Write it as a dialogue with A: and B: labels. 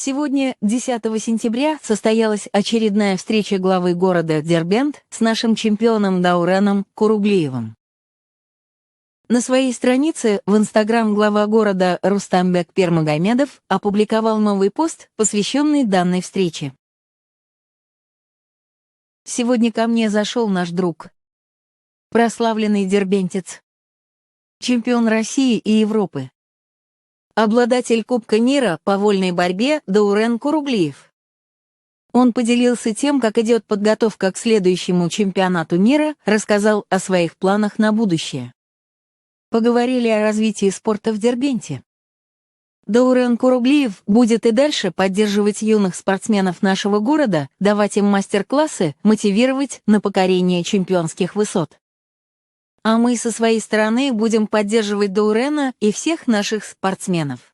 A: Сегодня, 10 сентября, состоялась очередная встреча главы города Дербент с нашим чемпионом Дауреном Куруглиевым. На своей странице в Инстаграм глава города Рустамбек Пермагомедов опубликовал новый пост, посвященный данной встрече. Сегодня ко мне зашел наш друг, прославленный дербентец, чемпион России и Европы, обладатель Кубка мира по вольной борьбе Даурен Куруглиев. Он поделился тем, как идет подготовка к следующему чемпионату мира, рассказал о своих планах на будущее. Поговорили о развитии спорта в Дербенте. Даурен Куруглиев будет и дальше поддерживать юных спортсменов нашего города, давать им мастер-классы, мотивировать на покорение чемпионских высот. А мы со своей стороны будем поддерживать Даурена и всех наших спортсменов.